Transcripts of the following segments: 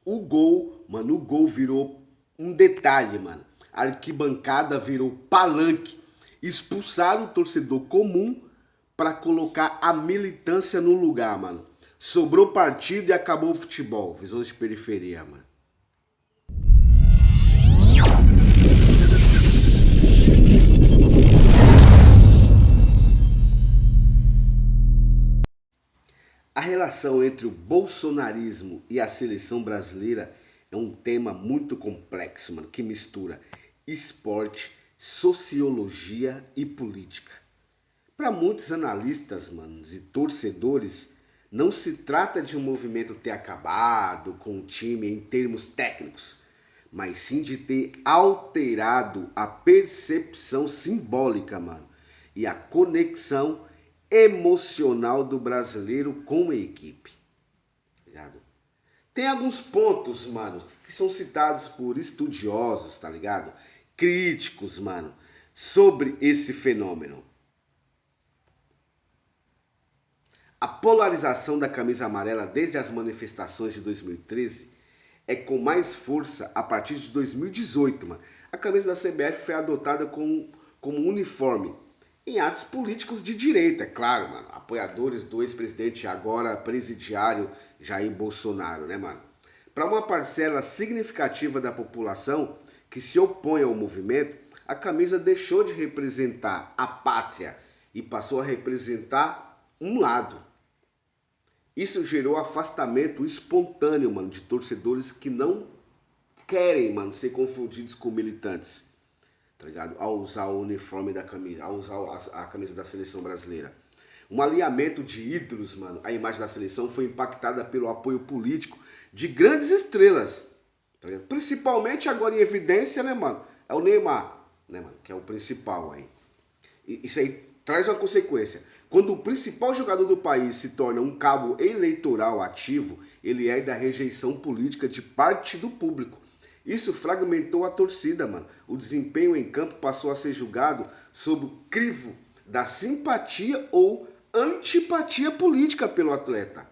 O gol virou um detalhe, mano. A arquibancada virou palanque. Expulsaram o torcedor comum para colocar a militância no lugar, mano. Sobrou partido e acabou o futebol. Visões de periferia, mano. A relação entre o bolsonarismo e a seleção brasileira é um tema muito complexo, mano, que mistura esporte, sociologia e política. Para muitos analistas, mano, e torcedores, não se trata de um movimento ter acabado com o time em termos técnicos, mas sim de ter alterado a percepção simbólica, mano, e a conexão emocional do brasileiro com a equipe. Ligado? Tem alguns pontos, mano, que são citados por estudiosos, tá ligado? Críticos, mano, sobre esse fenômeno. A polarização da camisa amarela desde as manifestações de 2013 é com mais força a partir de 2018, mano. A camisa da CBF foi adotada como uniforme em atos políticos de direita, é claro, mano. Apoiadores do ex-presidente, agora presidiário, Jair Bolsonaro, né, mano? Para uma parcela significativa da população que se opõe ao movimento, a camisa deixou de representar a pátria e passou a representar um lado. Isso gerou afastamento espontâneo, mano, de torcedores que não querem, mano, ser confundidos com militantes, tá ligado? Ao usar o uniforme da camisa, ao usar a camisa da seleção brasileira. Um alinhamento de ídolos, mano, a imagem da seleção foi impactada pelo apoio político de grandes estrelas, tá ligado? Principalmente agora em evidência, né, mano? É o Neymar, né, mano? Que é o principal aí. Isso aí traz uma consequência. Quando o principal jogador do país se torna um cabo eleitoral ativo, ele herda a rejeição política de parte do público. Isso fragmentou a torcida, mano. O desempenho em campo passou a ser julgado sob o crivo da simpatia ou antipatia política pelo atleta,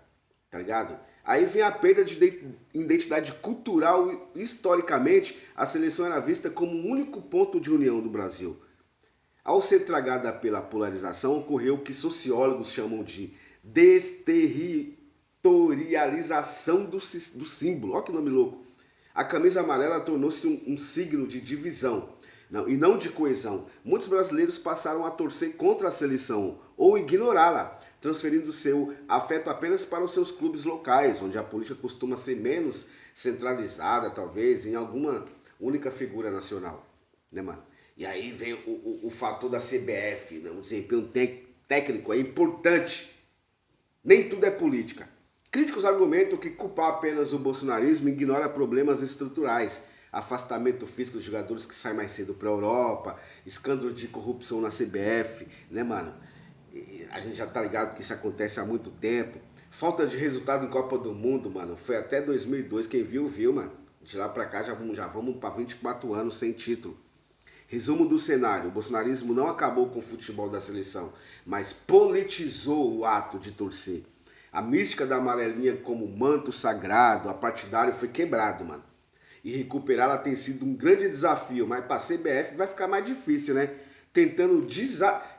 tá ligado? Aí vem a perda de identidade cultural. Historicamente, a seleção era vista como o único ponto de união do Brasil. Ao ser tragada pela polarização, ocorreu o que sociólogos chamam de desterritorialização do símbolo. Olha que nome louco. A camisa amarela tornou-se um signo de divisão e não de coesão. Muitos brasileiros passaram a torcer contra a seleção ou ignorá-la, transferindo seu afeto apenas para os seus clubes locais, onde a política costuma ser menos centralizada, talvez, em alguma única figura nacional. Né, mano? E aí vem o fator da CBF, né? O desempenho técnico é importante. Nem tudo é política. Críticos argumentam que culpar apenas o bolsonarismo ignora problemas estruturais. Afastamento físico de jogadores que saem mais cedo para a Europa, escândalo de corrupção na CBF, né, mano? E a gente já tá ligado que isso acontece há muito tempo. Falta de resultado em Copa do Mundo, mano. Foi até 2002, quem viu, viu, mano. De lá pra cá já vamos para 24 anos sem título. Resumo do cenário: o bolsonarismo não acabou com o futebol da seleção, mas politizou o ato de torcer. A mística da amarelinha como manto sagrado, partidário, foi quebrado, mano. E recuperá-la tem sido um grande desafio, mas para a CBF vai ficar mais difícil, né? Tentando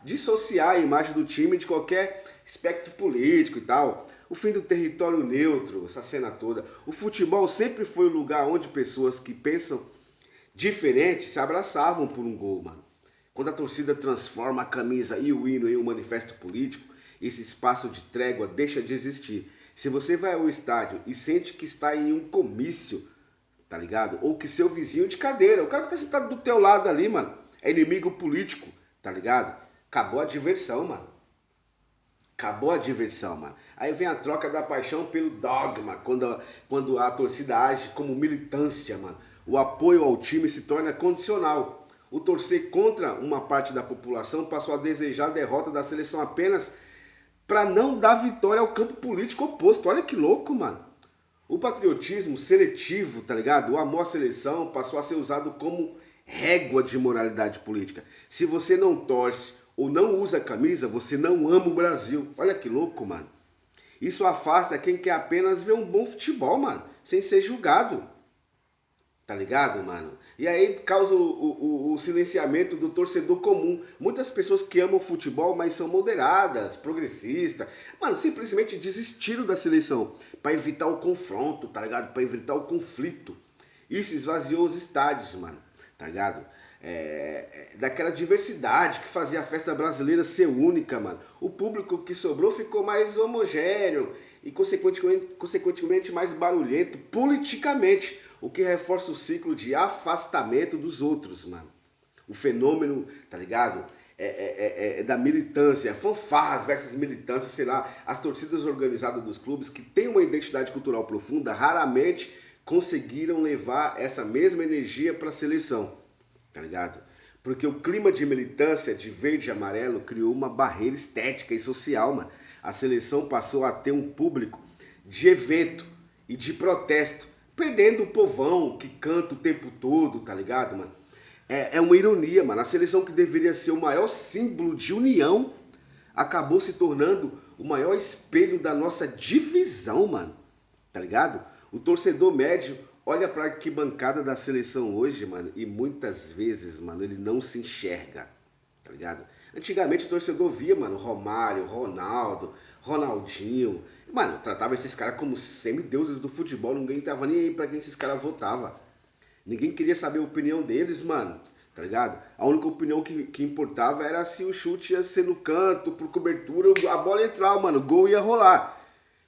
dissociar a imagem do time de qualquer espectro político e tal. O fim do território neutro, essa cena toda. O futebol sempre foi o lugar onde pessoas que pensam diferente se abraçavam por um gol, mano. Quando a torcida transforma a camisa e o hino em um manifesto político, esse espaço de trégua deixa de existir. Se você vai ao estádio e sente que está em um comício, tá ligado? Ou que seu vizinho de cadeira, o cara que tá sentado do teu lado ali, mano, é inimigo político, tá ligado? Acabou a diversão, mano. Acabou a diversão, mano. Aí vem a troca da paixão pelo dogma, quando a torcida age como militância, mano. O apoio ao time se torna condicional. O torcer contra uma parte da população passou a desejar a derrota da seleção apenas para não dar vitória ao campo político oposto. Olha que louco, mano. O patriotismo seletivo, tá ligado? O amor à seleção passou a ser usado como régua de moralidade política. Se você não torce ou não usa a camisa, você não ama o Brasil. Olha que louco, mano. Isso afasta quem quer apenas ver um bom futebol, mano, sem ser julgado. Tá ligado, mano? E aí causa o silenciamento do torcedor comum. Muitas pessoas que amam futebol, mas são moderadas, progressistas, mano, simplesmente desistiram da seleção para evitar o confronto, tá ligado? Para evitar o conflito. Isso esvaziou os estádios, mano, tá ligado? Daquela diversidade que fazia a festa brasileira ser única, mano. O público que sobrou ficou mais homogêneo e, consequentemente mais barulhento politicamente, o que reforça o ciclo de afastamento dos outros, mano. O fenômeno, tá ligado? Da militância, fanfarras versus militância, sei lá, as torcidas organizadas dos clubes que têm uma identidade cultural profunda raramente conseguiram levar essa mesma energia para a seleção, tá ligado? Porque o clima de militância de verde e amarelo criou uma barreira estética e social, mano. A seleção passou a ter um público de evento e de protesto, perdendo o povão que canta o tempo todo, tá ligado, mano? É uma ironia, mano. A seleção que deveria ser o maior símbolo de união acabou se tornando o maior espelho da nossa divisão, mano. Tá ligado? O torcedor médio olha pra arquibancada da seleção hoje, mano, e muitas vezes, mano, ele não se enxerga, tá ligado? Antigamente o torcedor via, mano, Romário, Ronaldo, Ronaldinho. Mano, tratava esses caras como semideuses do futebol, ninguém tava nem aí pra quem esses caras votavam. Ninguém queria saber a opinião deles, mano, tá ligado? A única opinião que importava era se o chute ia ser no canto, por cobertura, a bola ia entrar, mano, o gol ia rolar.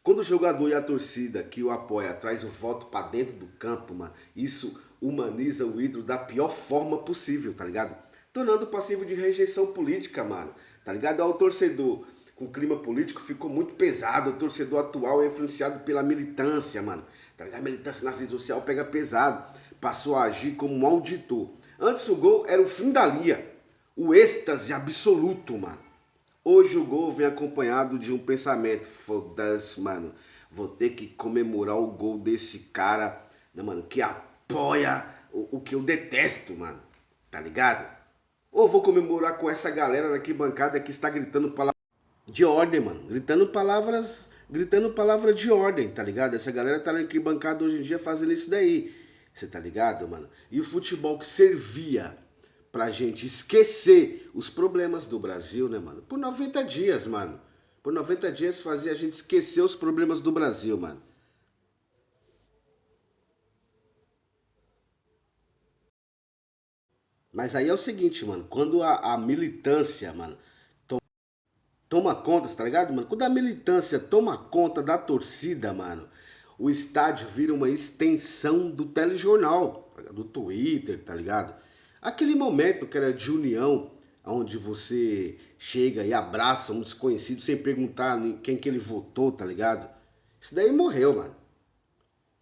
Quando o jogador e a torcida que o apoia traz o voto pra dentro do campo, mano, isso humaniza o ídolo da pior forma possível, tá ligado? Tornando passivo de rejeição política, mano, tá ligado? Ao torcedor com o clima político ficou muito pesado, o torcedor atual é influenciado pela militância, mano, tá ligado? A militância nas redes sociais pega pesado, passou a agir como um auditor. Antes o gol era o fim da linha, o êxtase absoluto, mano. Hoje o gol vem acompanhado de um pensamento, foda-se, mano, vou ter que comemorar o gol desse cara, né, mano, que apoia o que eu detesto, mano, tá ligado? Ou vou comemorar com essa galera na arquibancada que está gritando palavras de ordem, mano, gritando palavras de ordem, tá ligado? Essa galera tá na arquibancada hoje em dia fazendo isso daí, você tá ligado, mano? E o futebol que servia pra gente esquecer os problemas do Brasil, né, mano? Por 90 dias, mano. Por 90 dias fazia a gente esquecer os problemas do Brasil, mano. Mas aí é o seguinte, mano. Quando a militância, mano, toma conta, tá ligado, mano? Quando a militância toma conta da torcida, mano, o estádio vira uma extensão do telejornal, do Twitter, tá ligado? Aquele momento que era de união, onde você chega e abraça um desconhecido sem perguntar quem que ele votou, tá ligado? Isso daí morreu, mano.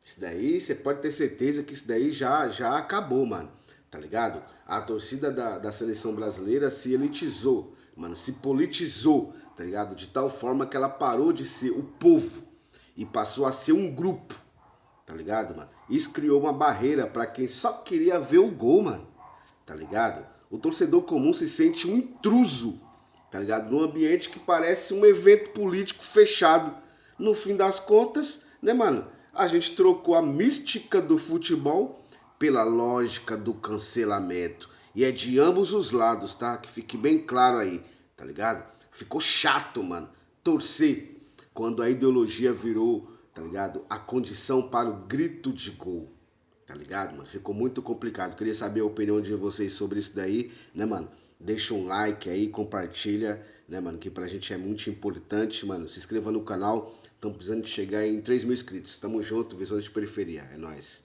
Isso daí, você pode ter certeza que isso daí já acabou, mano. Tá ligado? A torcida da seleção brasileira se elitizou, mano, se politizou, tá ligado? De tal forma que ela parou de ser o povo e passou a ser um grupo, tá ligado, mano? Isso criou uma barreira pra quem só queria ver o gol, mano, tá ligado? O torcedor comum se sente um intruso, tá ligado? Num ambiente que parece um evento político fechado. No fim das contas, né, mano? A gente trocou a mística do futebol pela lógica do cancelamento. E é de ambos os lados, tá? Que fique bem claro aí, tá ligado? Ficou chato, mano, torcer quando a ideologia virou, tá ligado? A condição para o grito de gol. Tá ligado, mano? Ficou muito complicado. Queria saber a opinião de vocês sobre isso daí, né, mano? Deixa um like aí, compartilha, né, mano? Que pra gente é muito importante, mano. Se inscreva no canal. Estamos precisando de chegar em 3.000 inscritos. Tamo junto, Visões de Periferia. É nóis.